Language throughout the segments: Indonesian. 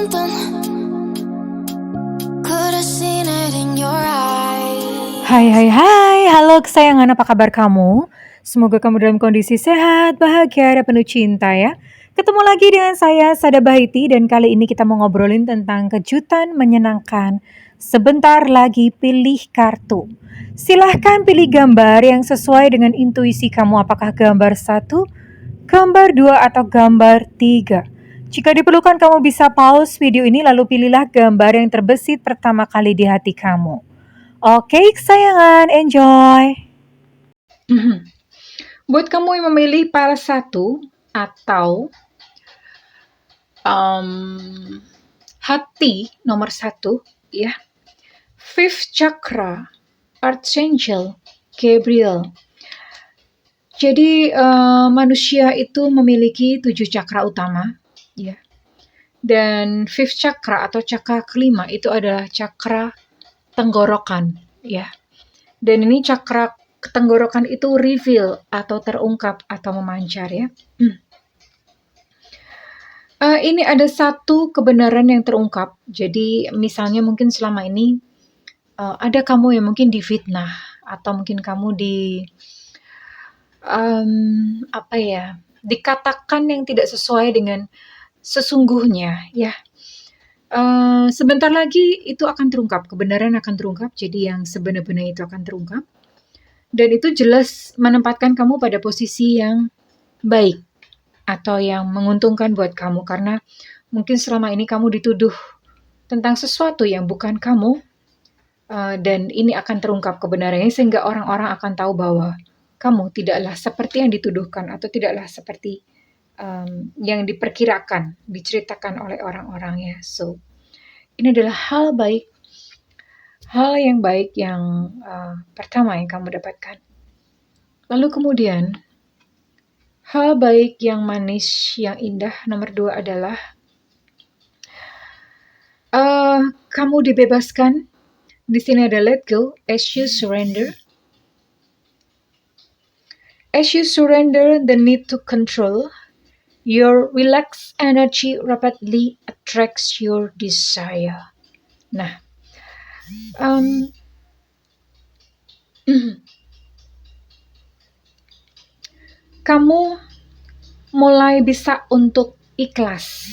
something. Could have seen it in your eyes. Hai, halo kesayangan, apa kabar kamu? Semoga kamu dalam kondisi sehat, bahagia, dan penuh cinta ya. Ketemu lagi dengan saya, Sada Bahiti, dan kali ini kita mau ngobrolin tentang kejutan menyenangkan. Sebentar lagi pilih kartu. Silahkan pilih gambar yang sesuai dengan intuisi kamu, apakah gambar 1, gambar 2, atau gambar 3. Jika diperlukan kamu bisa pause video ini lalu pilihlah gambar yang terbesit pertama kali di hati kamu. Oke, kesayangan, enjoy. Buat kamu yang memilih pile 1 atau hati nomor 1, ya, Fifth Chakra, Archangel Gabriel. Jadi manusia itu memiliki 7 cakra utama, ya. Dan fifth chakra atau cakra kelima itu adalah cakra tenggorokan, ya. Dan ini cakra tenggorokan itu reveal atau terungkap atau memancar, ya. Ini ada satu kebenaran yang terungkap. Jadi misalnya mungkin selama ini ada kamu yang mungkin difitnah atau mungkin kamu dikatakan yang tidak sesuai dengan sesungguhnya, ya. Sebentar lagi itu akan terungkap, kebenaran akan terungkap, jadi yang sebenar-benarnya itu akan terungkap. Dan itu jelas menempatkan kamu pada posisi yang baik atau yang menguntungkan buat kamu, karena mungkin selama ini kamu dituduh tentang sesuatu yang bukan kamu, dan ini akan terungkap kebenarannya sehingga orang-orang akan tahu bahwa kamu tidaklah seperti yang dituduhkan atau tidaklah seperti yang diperkirakan, diceritakan oleh orang-orang, ya. So, ini adalah hal yang baik yang pertama yang kamu dapatkan. Lalu kemudian, hal baik yang manis, yang indah nomor 2 adalah kamu dibebaskan. Di sini ada let go as you surrender. As you surrender the need to control, your relaxed energy rapidly attracts your desire. Nah, kamu mulai bisa untuk ikhlas,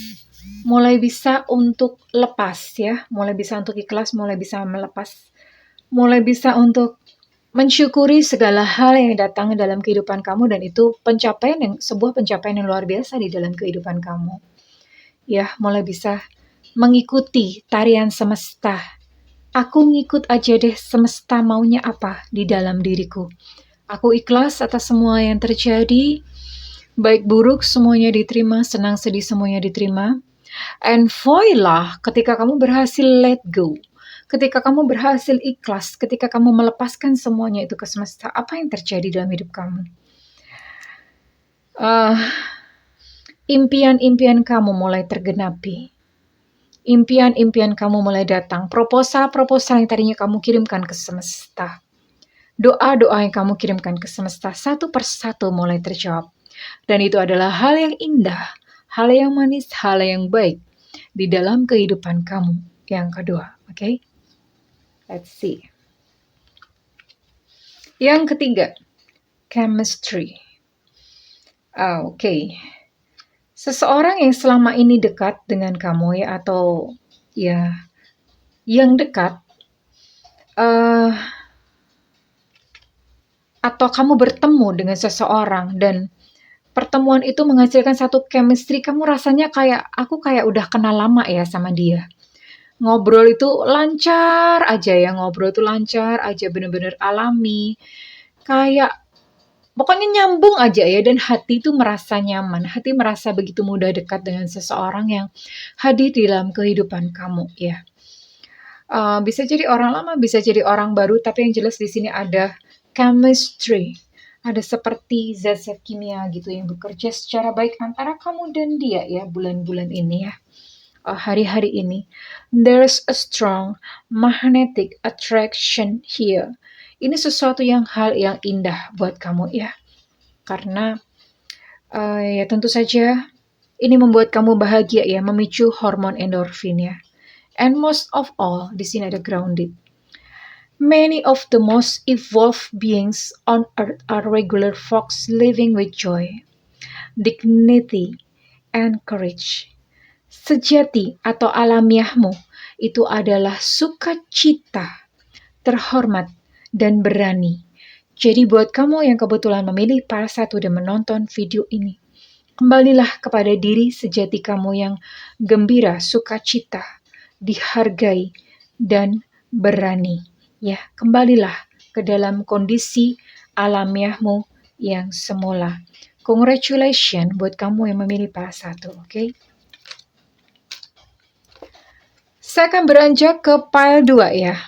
mulai bisa untuk lepas, ya, mulai bisa untuk ikhlas, mulai bisa melepas, mulai bisa untuk mensyukuri segala hal yang datang dalam kehidupan kamu, dan itu sebuah pencapaian yang luar biasa di dalam kehidupan kamu. Ya, mulai bisa mengikuti tarian semesta. Aku ngikut aja deh semesta maunya apa di dalam diriku. Aku ikhlas atas semua yang terjadi, baik buruk semuanya diterima, senang sedih semuanya diterima. And voila, ketika kamu berhasil let go, ketika kamu berhasil ikhlas, ketika kamu melepaskan semuanya itu ke semesta, apa yang terjadi dalam hidup kamu? Impian-impian kamu mulai tergenapi. Impian-impian kamu mulai datang. Proposal-proposal yang tadinya kamu kirimkan ke semesta. Doa-doa yang kamu kirimkan ke semesta satu persatu mulai terjawab. Dan itu adalah hal yang indah, hal yang manis, hal yang baik di dalam kehidupan kamu. Yang kedua, oke? Let's see. Yang ketiga, chemistry. Oke. Seseorang yang selama ini dekat dengan kamu, ya, atau ya yang dekat, atau kamu bertemu dengan seseorang dan pertemuan itu menghasilkan satu chemistry, kamu rasanya aku kayak udah kenal lama ya sama dia. Ngobrol itu lancar aja, ya, bener-bener alami, kayak pokoknya nyambung aja, ya, dan hati itu merasa nyaman, hati merasa begitu mudah dekat dengan seseorang yang hadir di dalam kehidupan kamu, ya. Bisa jadi orang lama, bisa jadi orang baru, tapi yang jelas di sini ada chemistry. Ada seperti zat-zat kimia gitu yang bekerja secara baik antara kamu dan dia, ya, bulan-bulan ini, ya. Hari-hari ini. There's a strong magnetic attraction here. Ini sesuatu hal yang indah buat kamu, ya. Karena ya tentu saja Ini membuat kamu bahagia ya, memicu hormon endorfin ya. And most of all, di sini ada grounded. Many of the most evolved beings on earth are regular folks living with joy, dignity, and courage. Sejati atau alamiahmu itu adalah sukacita, terhormat, dan berani. Jadi buat kamu yang kebetulan memilih para satu dan menonton video ini, kembalilah kepada diri sejati kamu yang gembira, sukacita, dihargai, dan berani. Ya, kembalilah ke dalam kondisi alamiahmu yang semula. Congratulations buat kamu yang memilih para satu, oke? Saya akan beranjak ke pile 2 ya.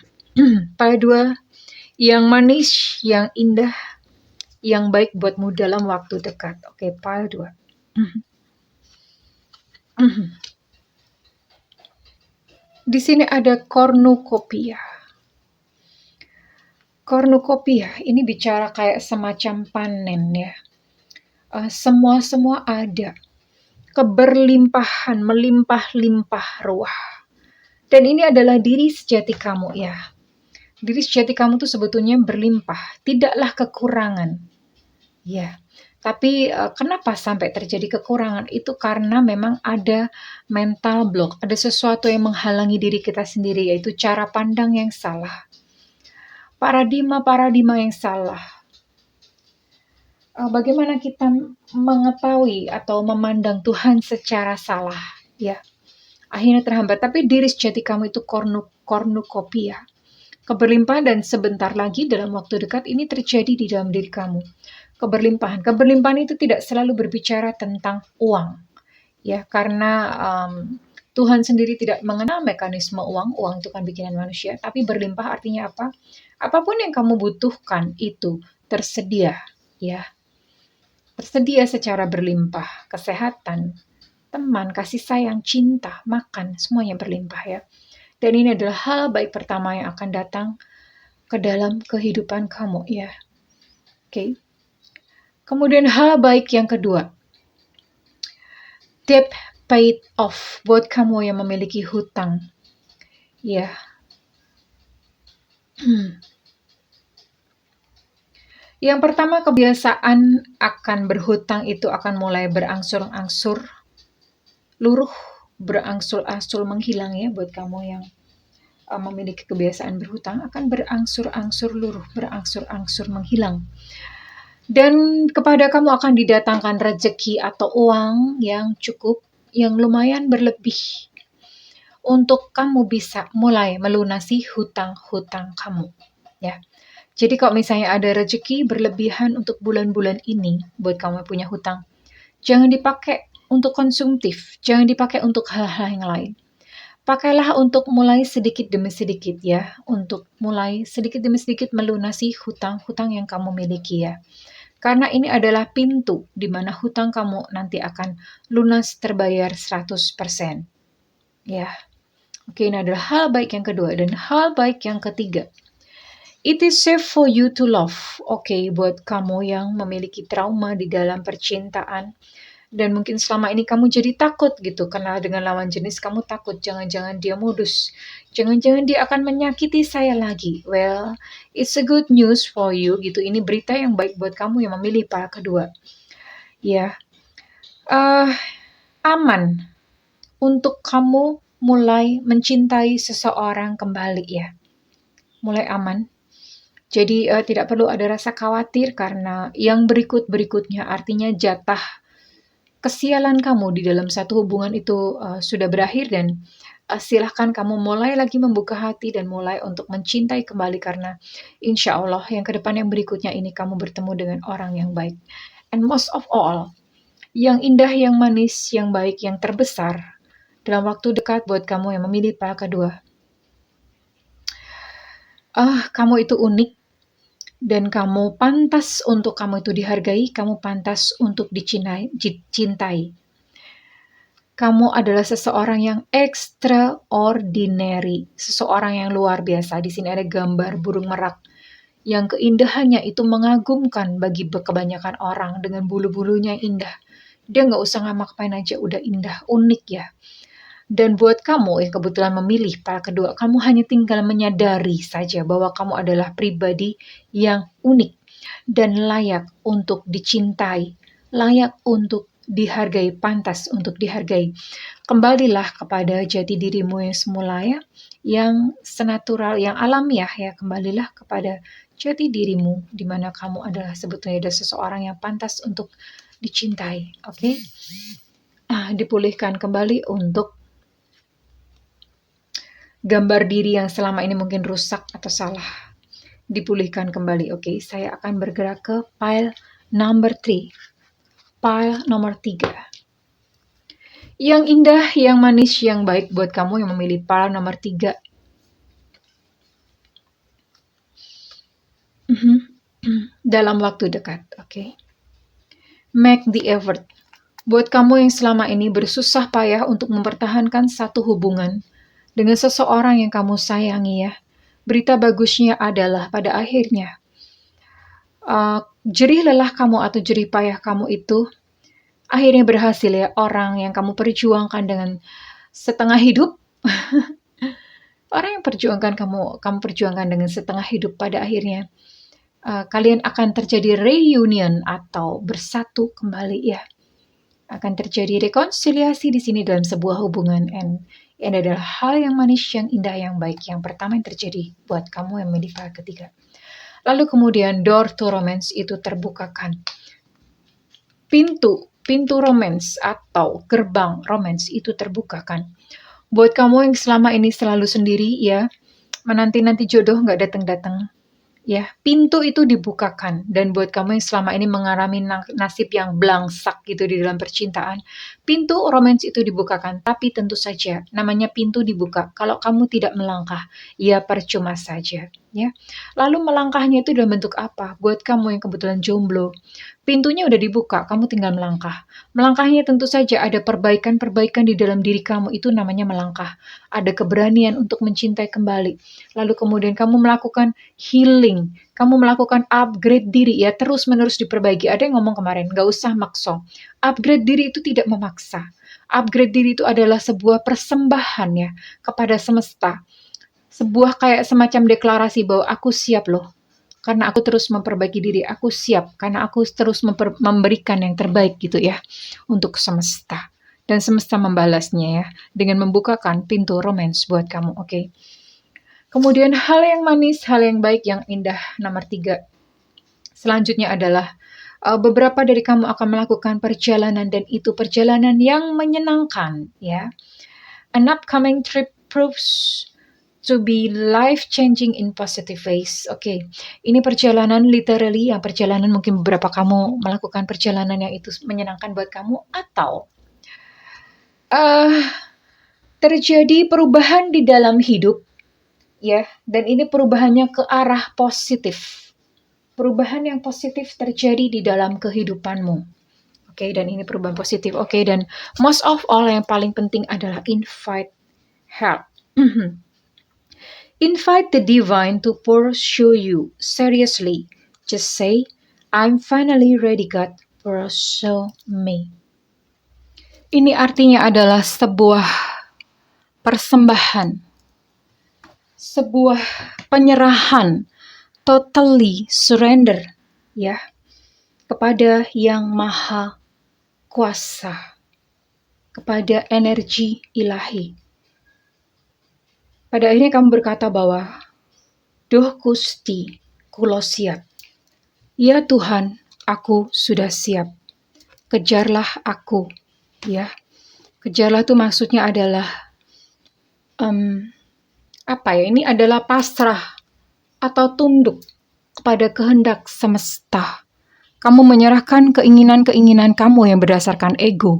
Pile 2 yang manis, yang indah, yang baik buatmu dalam waktu dekat. Oke, pile 2. Di sini ada cornucopia. Cornucopia ini bicara kayak semacam panen ya. Semua ada. Keberlimpahan, melimpah-limpah ruah. Dan ini adalah diri sejati kamu ya. Diri sejati kamu tuh sebetulnya berlimpah, tidaklah kekurangan. Ya. Tapi kenapa sampai terjadi kekurangan? Itu karena memang ada mental block, ada sesuatu yang menghalangi diri kita sendiri, yaitu cara pandang yang salah. Paradigma yang salah. Bagaimana kita mengetahui atau memandang Tuhan secara salah, ya. Akhirnya terhambat, tapi diri sejati kamu itu cornucopia. Keberlimpahan dan sebentar lagi dalam waktu dekat ini terjadi di dalam diri kamu. Keberlimpahan itu tidak selalu berbicara tentang uang, ya, karena Tuhan sendiri tidak mengenal mekanisme uang itu kan bikinan manusia, tapi berlimpah artinya apa? Apapun yang kamu butuhkan itu tersedia, ya. Tersedia secara berlimpah, kesehatan, teman, kasih sayang, cinta, makan, semuanya berlimpah ya. Dan ini adalah hal baik pertama yang akan datang ke dalam kehidupan kamu ya. Oke. Kemudian hal baik yang kedua. Debt paid off buat kamu yang memiliki hutang. Ya. Yang pertama, kebiasaan akan berhutang itu akan mulai berangsur-angsur luruh, berangsur-angsur menghilang ya. Buat kamu yang memiliki kebiasaan berhutang akan berangsur-angsur luruh, berangsur-angsur menghilang. Dan kepada kamu akan didatangkan rezeki atau uang yang cukup, yang lumayan berlebih untuk kamu bisa mulai melunasi hutang-hutang kamu ya. Jadi kalau misalnya ada rezeki berlebihan untuk bulan-bulan ini buat kamu yang punya hutang, jangan dipakai untuk konsumtif, jangan dipakai untuk hal-hal yang lain. Pakailah untuk mulai sedikit demi sedikit ya, untuk mulai sedikit demi sedikit melunasi hutang-hutang yang kamu miliki ya. Karena ini adalah pintu di mana hutang kamu nanti akan lunas terbayar 100%. Ya. Oke, ini adalah hal baik yang kedua. Dan hal baik yang ketiga. It is safe for you to love. Oke, buat kamu yang memiliki trauma di dalam percintaan. Dan mungkin selama ini kamu jadi takut gitu. Karena dengan lawan jenis kamu takut. Jangan-jangan dia modus. Jangan-jangan dia akan menyakiti saya lagi. Well, it's a good news for you gitu. Ini berita yang baik buat kamu yang memilih para kedua. Ya. Aman. Untuk kamu mulai mencintai seseorang kembali ya. Mulai aman. Jadi tidak perlu ada rasa khawatir karena yang berikutnya artinya jatah kesialan kamu di dalam satu hubungan itu sudah berakhir dan silahkan kamu mulai lagi membuka hati dan mulai untuk mencintai kembali karena insya Allah yang ke depan yang berikutnya ini kamu bertemu dengan orang yang baik. And most of all, yang indah, yang manis, yang baik, yang terbesar dalam waktu dekat buat kamu yang memilih para kedua. Kamu itu unik. Dan kamu pantas untuk kamu itu dihargai, kamu pantas untuk dicintai. Kamu adalah seseorang yang extraordinary, seseorang yang luar biasa. Di sini ada gambar burung merak yang keindahannya itu mengagumkan bagi kebanyakan orang dengan bulu-bulunya yang indah. Dia nggak usah ngapain aja, udah indah, unik ya. Dan buat kamu yang kebetulan memilih para kedua, kamu hanya tinggal menyadari saja bahwa kamu adalah pribadi yang unik dan layak untuk dicintai, layak untuk dihargai, pantas untuk dihargai. Kembalilah kepada jati dirimu yang semula ya, yang senatural, yang alamiah ya. Kembalilah kepada jati dirimu, di mana kamu adalah sebetulnya ada seseorang yang pantas untuk dicintai, oke? Dipulihkan kembali untuk gambar diri yang selama ini mungkin rusak atau salah. Dipulihkan kembali, oke? Saya akan bergerak ke pile number 3. Pile nomor 3. Yang indah, yang manis, yang baik buat kamu yang memilih pile nomor 3. Dalam waktu dekat, oke? Make the effort. Buat kamu yang selama ini bersusah payah untuk mempertahankan satu hubungan dengan seseorang yang kamu sayangi ya. Berita bagusnya adalah pada akhirnya jerih lelah kamu atau jerih payah kamu itu akhirnya berhasil ya. Orang yang kamu perjuangkan dengan setengah hidup, orang yang kamu perjuangkan dengan setengah hidup, pada akhirnya kalian akan terjadi reunion atau bersatu kembali ya. Akan terjadi rekonsiliasi di sini dalam sebuah hubungan, and ini adalah hal yang manis, yang indah, yang baik, yang pertama yang terjadi buat kamu yang memilih pile ketiga. Lalu kemudian door to romance itu terbukakan. Pintu romance atau gerbang romance itu terbukakan. Buat kamu yang selama ini selalu sendiri ya, menanti-nanti jodoh nggak datang-datang. Ya, pintu itu dibukakan. Dan buat kamu yang selama ini mengalami nasib yang belangsak gitu di dalam percintaan, pintu romance itu dibukakan. Tapi tentu saja namanya pintu dibuka. Kalau kamu tidak melangkah, ya percuma saja. Ya. Lalu melangkahnya itu dalam bentuk apa? Buat kamu yang kebetulan jomblo, pintunya udah dibuka, kamu tinggal melangkah. Melangkahnya tentu saja ada perbaikan-perbaikan di dalam diri kamu, itu namanya melangkah. Ada keberanian untuk mencintai kembali. Lalu kemudian kamu melakukan healing, kamu melakukan upgrade diri ya, terus-menerus diperbaiki. Ada yang ngomong kemarin, gak usah maksa. Upgrade diri itu tidak memaksa. Upgrade diri itu adalah sebuah persembahan ya kepada semesta. Sebuah kayak semacam deklarasi bahwa aku siap loh. Karena aku terus memperbaiki diri, aku siap. Karena aku terus memberikan yang terbaik gitu ya. Untuk semesta. Dan semesta membalasnya ya. Dengan membukakan pintu romance buat kamu, oke? Kemudian hal yang manis, hal yang baik, yang indah, nomor 3. Selanjutnya adalah beberapa dari kamu akan melakukan perjalanan, dan itu perjalanan yang menyenangkan ya. An upcoming trip proves to be life-changing in positive ways. Oke, ini perjalanan literally, yang perjalanan mungkin beberapa kamu melakukan perjalanan yang itu menyenangkan buat kamu, atau terjadi perubahan di dalam hidup, ya, dan ini perubahannya ke arah positif. Perubahan yang positif terjadi di dalam kehidupanmu. Oke, dan ini perubahan positif. Oke, dan most of all yang paling penting adalah invite help. Invite the divine to pursue you. Seriously, just say, I'm finally ready, God, pursue me. Ini artinya adalah sebuah persembahan, sebuah penyerahan, totally surrender, ya, kepada Yang Maha Kuasa, kepada energi ilahi. Pada akhirnya kamu berkata bahwa, Duh Gusti, kulo siap. Ya Tuhan, aku sudah siap. Kejarlah aku, ya. Kejarlah itu maksudnya adalah, ini adalah pasrah atau tunduk kepada kehendak semesta. Kamu menyerahkan keinginan-keinginan kamu yang berdasarkan ego.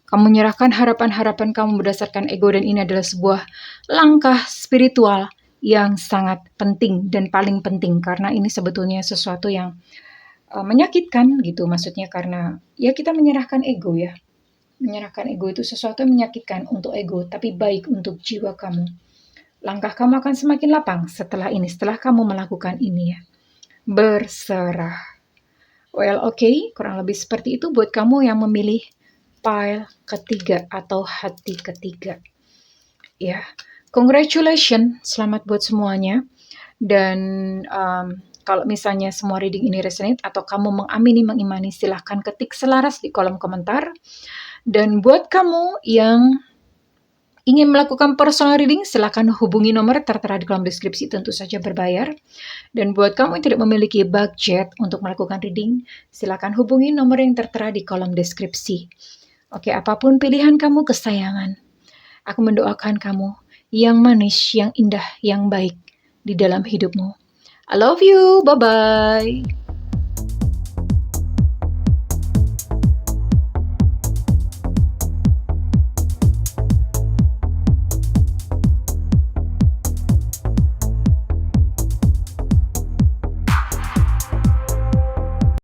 Kamu menyerahkan harapan-harapan kamu berdasarkan ego, dan ini adalah sebuah langkah spiritual yang sangat penting dan paling penting, karena ini sebetulnya sesuatu yang menyakitkan gitu, maksudnya karena ya kita menyerahkan ego ya. Menyerahkan ego itu sesuatu yang menyakitkan untuk ego, tapi baik untuk jiwa kamu. Langkah kamu akan semakin lapang setelah ini, setelah kamu melakukan ini ya. Berserah. Well, oke, kurang lebih seperti itu buat kamu yang memilih pile ketiga atau hati ketiga. Ya, congratulations, selamat buat semuanya. Dan kalau misalnya semua reading ini resonate atau kamu mengamini, mengimani, silahkan ketik selaras di kolom komentar. Dan buat kamu yang ingin melakukan personal reading, silahkan hubungi nomor tertera di kolom deskripsi, tentu saja berbayar. Dan buat kamu yang tidak memiliki budget untuk melakukan reading, silahkan hubungi nomor yang tertera di kolom deskripsi. Oke, apapun pilihan kamu kesayangan, aku mendoakan kamu yang manis, yang indah, yang baik di dalam hidupmu. I love you, bye-bye.